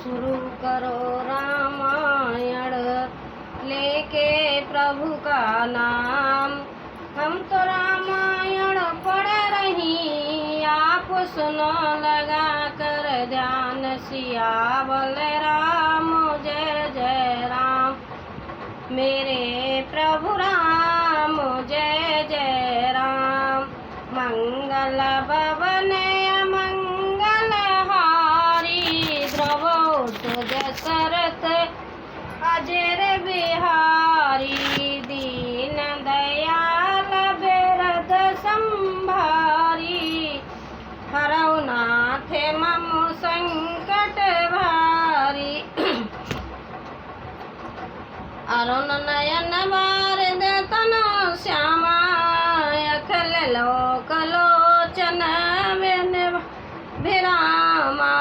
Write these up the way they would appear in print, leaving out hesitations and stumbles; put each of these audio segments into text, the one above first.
शुरू करो रामायण लेके प्रभु का नाम। हम तो रामायण पढ़ रही, आप सुनो लगा कर ध्यान। सियावल राम जय जय राम, मेरे प्रभु राम जय जय राम। मंगल भवन मंगल हारी, द्रवोत दशरथ अजर बिहारी। दीन दयाल बेरद संभारी, हरौ नाथ मम संकट भारी। अरुण नयन वारिद तनु श्यामा, अखिल लोक लोचन विरामा।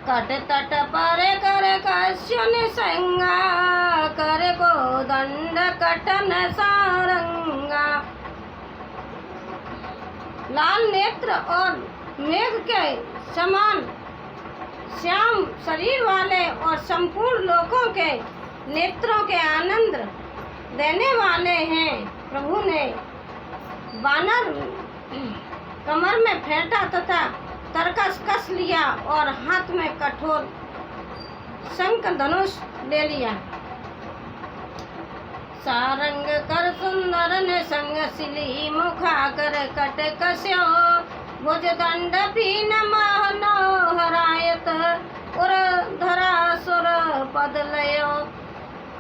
कट तट पर कर कश्यन संगा, कर को दंड कटन सारंगा। लाल नेत्र और मेघ के समान श्याम शरीर वाले और संपूर्ण लोकों के नेत्रों के आनंद देने वाले हैं। प्रभु ने बानर कमर में फेंटा तथा तरकस कस लिया और हाथ में कठोर शंख धनुष ले लिया। सारंग कर सुंदर ने संग सिली, मुखा कर कट कस्यो। भुज दंड पीन मनोहरायत, उर धरा सुर पद लयो।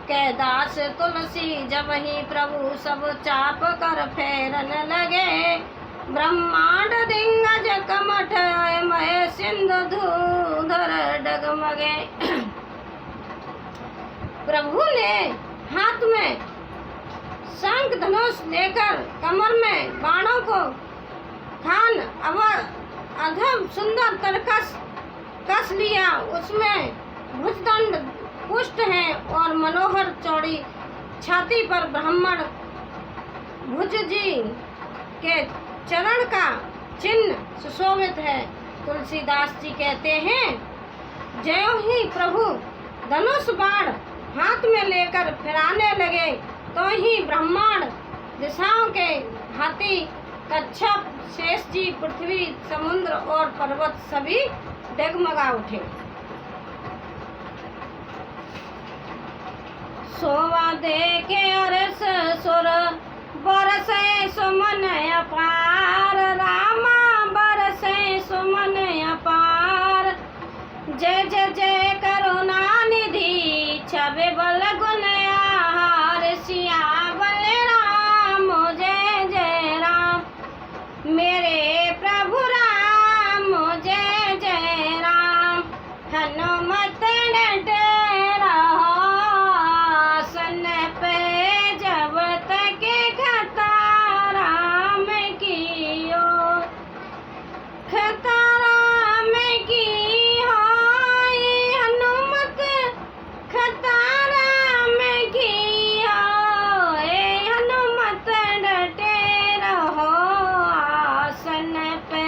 कैदास तुलसी जब ही प्रभु सब चाप कर फेरन लगे। ब्रह्मांड दिग्गज कमठ मय सिंधु धूधर डगमगे। प्रभु ने हाथ में शंख धनुष लेकर कमर में बाणों को खान अधम सुंदर तरकस कस लिया। उसमें भुजदंड पुष्ट है और मनोहर चौड़ी छाती पर ब्राह्मण भुज जी के चरण का चिन्ह सुशोभित है। तुलसीदास जी कहते हैं, ज्यों ही प्रभु धनुष बाण हाथ में लेकर फिराने लगे, तो ही ब्रह्मांड दिशाओं के हाथी कच्छप शेष जी पृथ्वी समुद्र और पर्वत सभी डगमगा उठे। सोवा देखे अरस सुर, बरसे सुमन अपार। रामा बरसे सुमन अपार, जय जय जय करुणा निधि। छवि बल गुण आहार, सियावल राम जय जय राम, मेरे प्रभु राम जय जय राम। हनुमत डटे रहो आसन पे, जब तक खता राम की हो। खता राम की हो, हनुमत खता राम की हो। हनुमत डटे रहो आसन पे,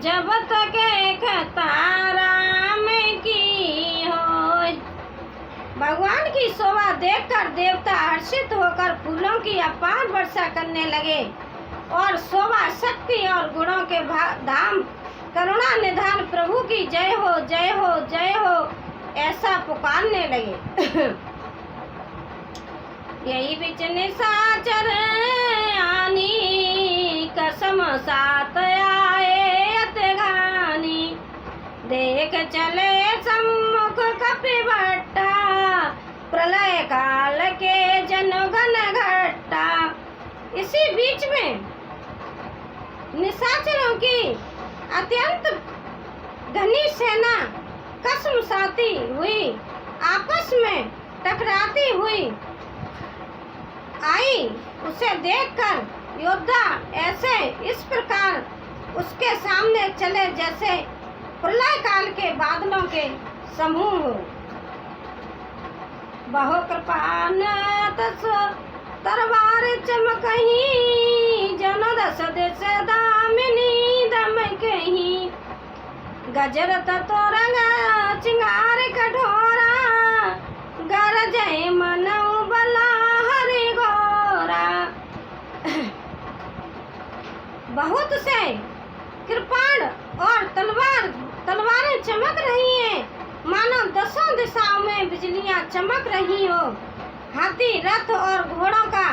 जब तक खता राम की हो। भगवान की शोभा देखकर देवता हर्षित होकर फूलों की अपार वर्षा करने लगे और शोभा शक्ति और गुणों के धाम करुणा निधान प्रभु की जय हो जय हो जय हो ऐसा पुकारने लगे। यही बिच निशाचर आनी, कसम साथ आए अतगानी। देख चले सम्मुख कपिबट्टा, प्रलय काल के जनगण घट्टा। इसी बीच में निशाचरों की अत्यंत घनी सेना कसम साती हुई आपस में टकराती हुई आई। उसे देखकर योद्धा ऐसे इस प्रकार उसके सामने चले जैसे प्रलय काल के बादलों के समूह हो। बहु कृपान तस तरवार चमकही, जन दस दिश दामिनी दमकही। गजरत तो रंग चिंगार कठोरा, गरजय मनऊ बला हरि गोरा। बहुत से कृपाण और तलवारें चमक रही हैं, मानो दसों दिशाओं में बिजलियां चमक रही हो। हाथी, रथ और घोड़ों का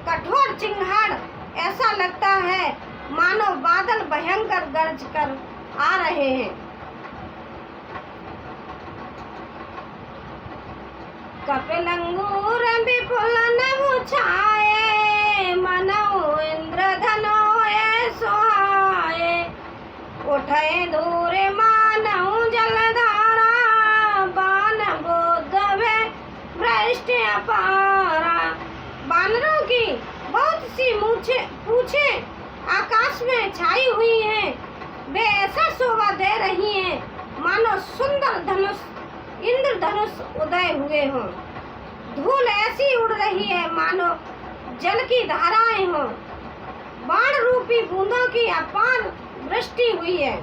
कठोर चिंगाड़ ऐसा लगता है मानो बादल भयंकर गरज कर आ रहे हैं। कपिलंगूर विपुल नभ छाये, मनऊ इंद्रधनो सोहाये। उठे दूर मानऊ जलधारा, बान बुद्ध वे भ्रष्ट अपारा। बानरों की बहुत सी पूछें आकाश में छाई हुई हैं, वे ऐसा शोभा दे रही हैं मानो सुंदर धनुष इंद्रधनुष उदय हुए हों। धूल ऐसी उड़ रही है मानो जल की धाराएं हों। बाण रूपी बूंदों की अपार वृष्टि हुई है।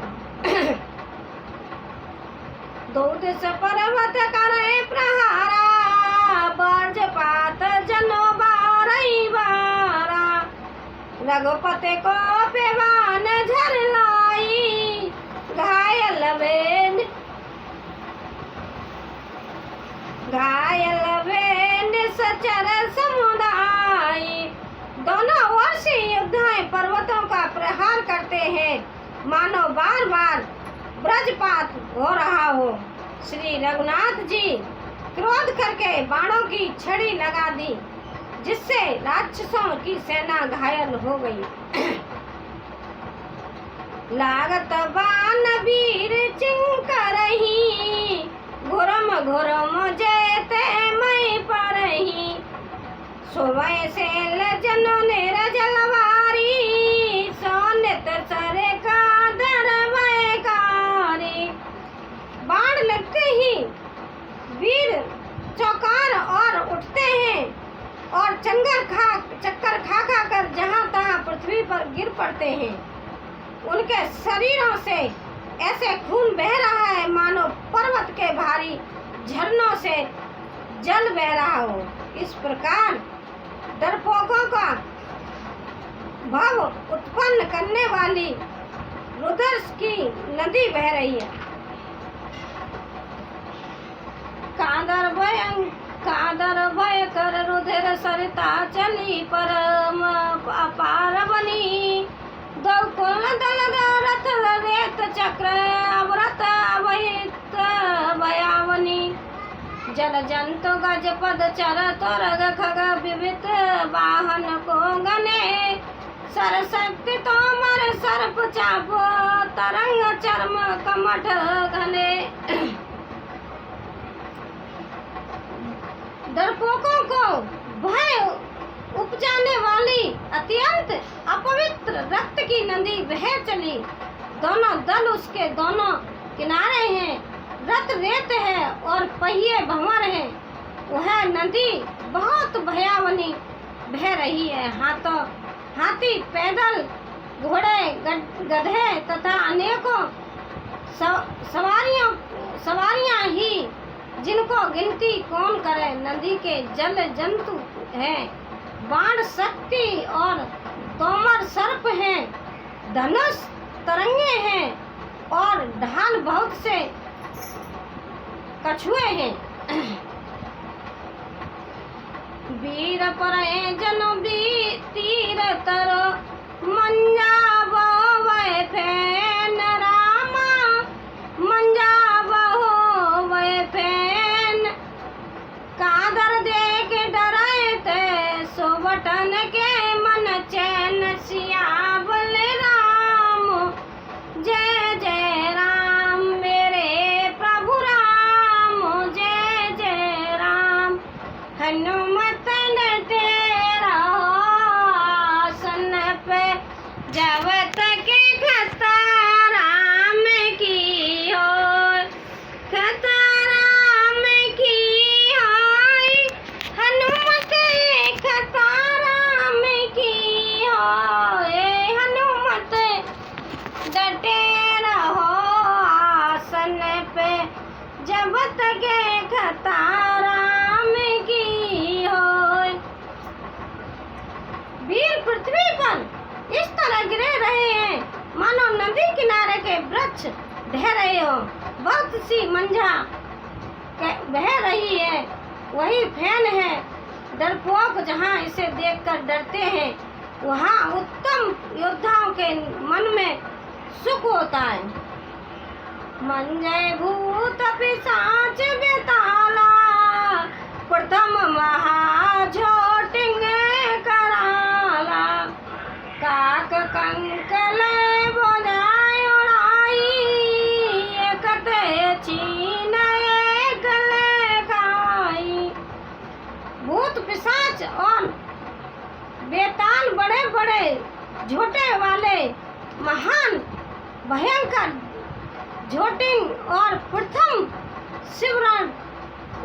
दो दिश पर्वत करे प्रहारा, वज्रपात जनो बारही बारा। रघुपति को पेवान झर लाई, घायल वे निश्चर समुदाय। दोनों ओर से योद्धाएं पर्वतों का प्रहार करते हैं, मानो बार बार वज्रपात हो रहा हो। श्री रघुनाथ जी क्रोध करके बाणों की छड़ी लगा दी, जिससे राक्षसों की सेना घायल हो गई। लागत बाण वीर चिंक रही, घुरम घुरम जयते मई परही। सोवय सेल जनो निरजलवारी, सोनित सर का दरवयकारी। बाण लगते ही वीर चौकार और उठते हैं और चक्कर खा कर जहाँ तहाँ पृथ्वी पर गिर पड़ते हैं। उनके शरीरों से ऐसे खून बह रहा है मानो पर्वत के भारी झरनों से जल बह रहा हो। इस प्रकार डरपोकों का भाव उत्पन्न करने वाली रुद्र की नदी बह रही है। कादर भय कर रुधिर सरिता चली, परम अपार बनी। दौकुल दल रथ रेत चक्र, अवरत अवहित भयावनी। जल जंतु गज पद चर तुरग खग विविध वाहन को गने। सरस्वती तोमर सर्प चाप, तरंग चर्म कमठ घने। डरपोकों को भय उपजाने वाली अत्यंत अपवित्र रक्त की नदी बह चली। दोनों दल उसके दोनों किनारे हैं, रथ रेत है और पहिए भंवर हैं। वह नदी बहुत भयावनी बह रही है। हाथी, पैदल, घोड़े, गधे तथा अनेकों सवारियां ही, जिनको गिनती कौन करे। नदी के जल जंतु हैं, बाण शक्ति और तोमर सर्प हैं, धनुष तरंगे हैं और ढाल बहुत से कछुए हैं। वीर परे जनो तीर तरो, मंजाब वै फैन रामा। मंजाब वै फैन, कादर देख डराए थे, सोबटन के मन चैन। सियावल राम जय जय राम, मेरे प्रभु राम जय जय राम। हनुमत न तेरा आसन पे जब तक खताराम की होय। वीर पृथ्वी पर इस तरह गिरे रहे हैं मानो नदी किनारे के वृक्ष ढह रहे हो। बहुत सी मंझा बह रही है, वही फैन है। डरपोक जहाँ इसे देखकर डरते हैं, वहाँ उत्तम योद्धाओं के मन में सुख होता है। मंजय भूत पिशाच बेताला, प्रथम महाझोटिंग कराला। काक कंकल बोझाय उड़ाई, एकते छीन गले खाई। भूत पिशाच और बेताल बड़े बड़े झोटे वाले महान भयंकर झोटिंग और प्रथम शिवरण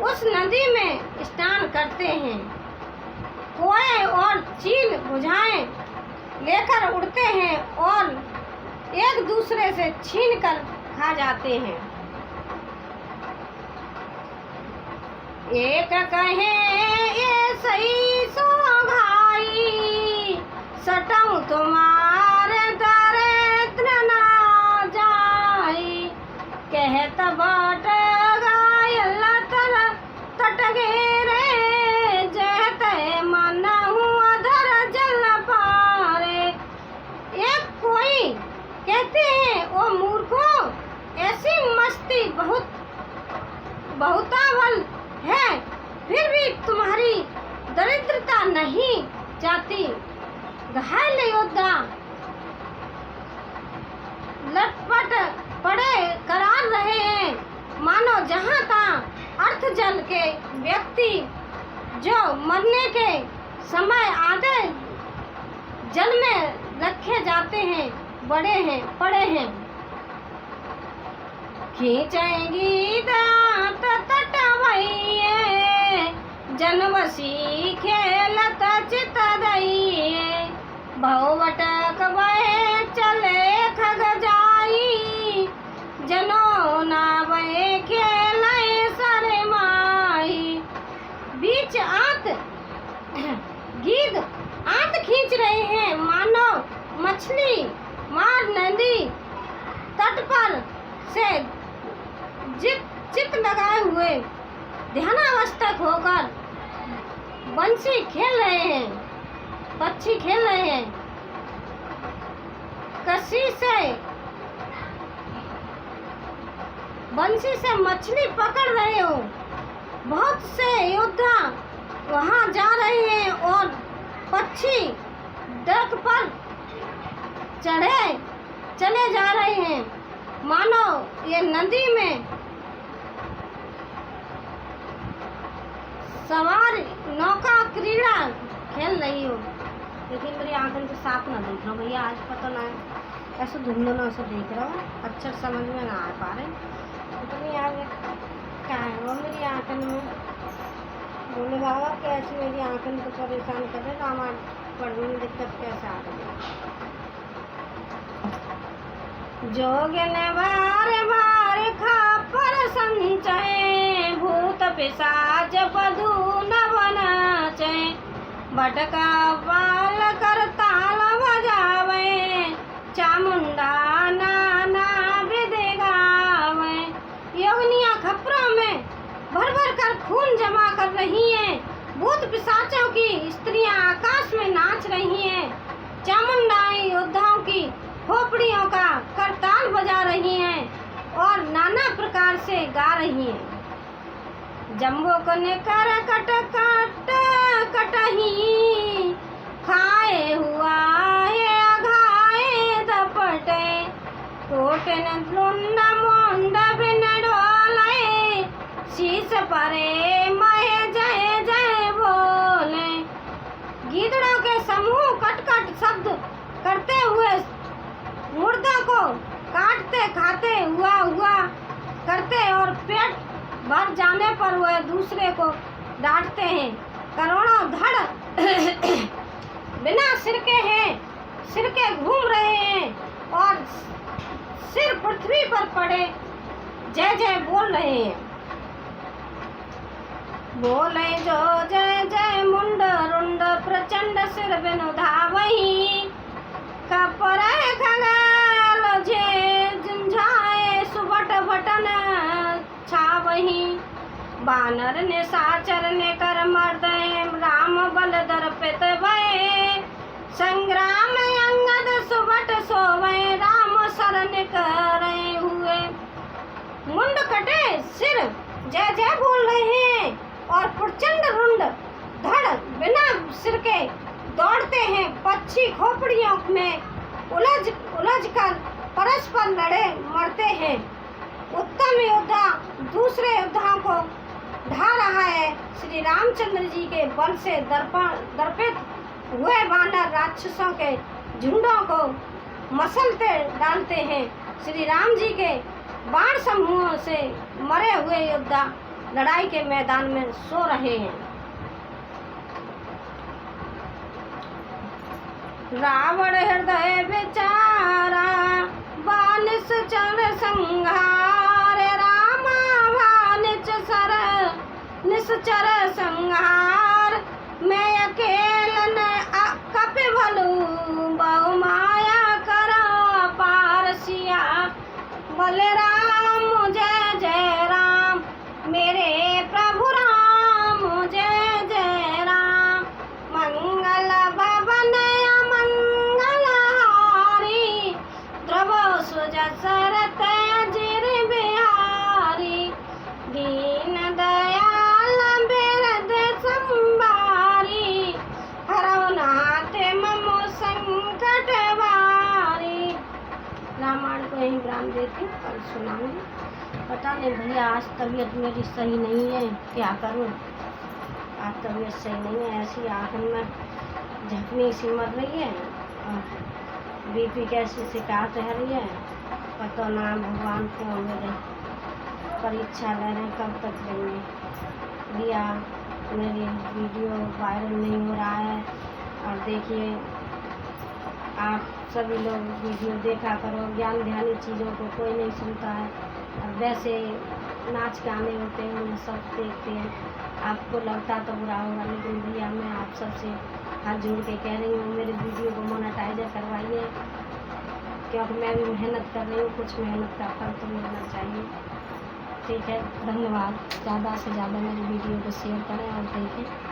उस नदी में स्नान करते हैं। कोए और चील बुझाएं लेकर उड़ते हैं और एक दूसरे से छीन कर खा जाते हैं। एक कहे ये सही सो भाई, सटऊ तुम्हारे दरिद्र ना जाई। कहत बाट गायल तर तट घेरे, जहते मन अधर जल पारे। एक कोई कहते हैं ओ मूर्खों, ऐसी मस्ती बहुतावल है, फिर भी तुम्हारी दरिद्रता नहीं जाती। घायल योद्धा लटपट पड़े करार रहे हैं मानो जहाँ तहाँ अर्थ जल के व्यक्ति जो मरने के समय आधे जल में रखे जाते हैं पड़े हैं। खींचेंगी दांत तट भइए, जनवसी खेलत चित दइए। भवटक बहे चले खग जाई, जनो नावे खेले सरे माई। बीच आंत गीद आंत खींच रहे हैं मानो मछली मार नदी तट पर से चित लगाए हुए ध्यानावस्थक होकर बंसी खेल रहे हैं, पक्षी खेल रहे हैं। कसी से बंसी से मछली पकड़ रहे हो। बहुत से योद्धा वहां जा रहे हैं और पक्षी डक पर चले जा रहे हैं मानो ये नदी में सवार नौका क्रीड़ा खेल रही हो। लेकिन मेरी आंखें तो साफ ना देख रहा हूँ भैया, आज पता ना है ऐसे धुंधलों से देख रहा हूँ, अच्छा समझ में ना आ पा रहे। इतनी आगे क्या है वो मेरी आंखें में बोले बाबा कैसे मेरी आंखें तो परेशान कर रहे, हमारे पढ़ने में दिक्कत कैसे आ रही। जोगन बार बार खापर संचय, भूत पिशाच बधू न बनाचे। भटका बाल कर ताल बजावे, चामुंडा नाना विधि गावे। योगनिया खपरों में भर भर कर खून जमा कर रही हैं। भूत पिशाचों की स्त्रियां आकाश में नाच रही हैं। चामुंडाएं योद्धाओं की खोपड़ियों का करताल बजा रही हैं और नाना प्रकार से गा रही हैं। जम्बो को कर कट कट कटही, खाए हुआ है घाए दपटे। कोटन लुंड मुंड बिन डोले, शीश परे महे जय जय बोले। गीदड़ों के समूह कट कट शब्द करते हुए मुर्दों को काटते खाते हुआ करते और पेट भर जाने पर वह दूसरे को डांटते हैं। करोड़ों धड़ बिना सिर के घूम रहे हैं और सिर पृथ्वी पर पड़े जय जय बोल रहे हैं। बोले जो जय जय मुंड रुंड प्रचंड सिर बिनु धावही कपरे खगाल जे झुंझाए सुबट बटन छावही बानर ने साचर ने कर मर्द राम बल दर्पित भय संग्राम अंगद सुबट सोवे राम शरण करे हुए मुंड कटे सिर जय जय बोल रहे हैं और प्रचंड रुंड धड़ बिना सिर के दौड़ते हैं पक्षी खोपड़ियों में उलझ कर परस्पर लड़े मरते हैं उत्तम योद्धा दूसरे योद्धा को ढा रहा है श्री रामचंद्र जी के बल से दर्पित हुए वानर राक्षसों के झुंडों को मसलते डालते हैं श्री राम जी के बाण समूहों से मरे हुए योद्धा लड़ाई के मैदान में सो रहे हैं। रावण हृदय बेचारा बानिस चर संहार रामा भानिच सर निश्चर संहार मैं अकेल न कपि भलू बहु माया करो पार सिया बलराम जय जय राम मेरे प्रभु राम जय जय राम मंगल भवन मंगल हारी ध्रुव सुज सरत जिर बिहारी दीन दयाल बिरद संभारी हरौ नाथ ममो संकट वारी। रामायण को यही विराम देती हूँ, कल सुनाऊंगी। पता नहीं भैया आज तबीयत मेरी सही नहीं है, क्या करूँ। आज तबीयत सही नहीं है, ऐसी आँख में झपनी सी मर रही है और बीपी कैसी शिकायत है रही है। पता ना भगवान को मेरे परीक्षा ले रहे कब तक लेंगे। भैया मेरी वीडियो वायरल नहीं हो रहा है और देखिए आप सभी लोग वीडियो देखा करो, ज्ञान ध्यानी चीज़ों को कोई नहीं सुनता है और वैसे नाच गाने होते हैं उन्हें सब देखते हैं। आपको लगता तो बुरा होगा, लेकिन भैया मैं आप सबसे हाथ जोड़ के कह रही हूँ मेरे वीडियो को मोनेटाइजर करवाइए, क्योंकि मैं भी मेहनत कर रही हूँ, कुछ मेहनत का फल तो मिलना चाहिए। ठीक है, धन्यवाद। ज़्यादा से ज़्यादा मेरी वीडियो को शेयर करें और देखें।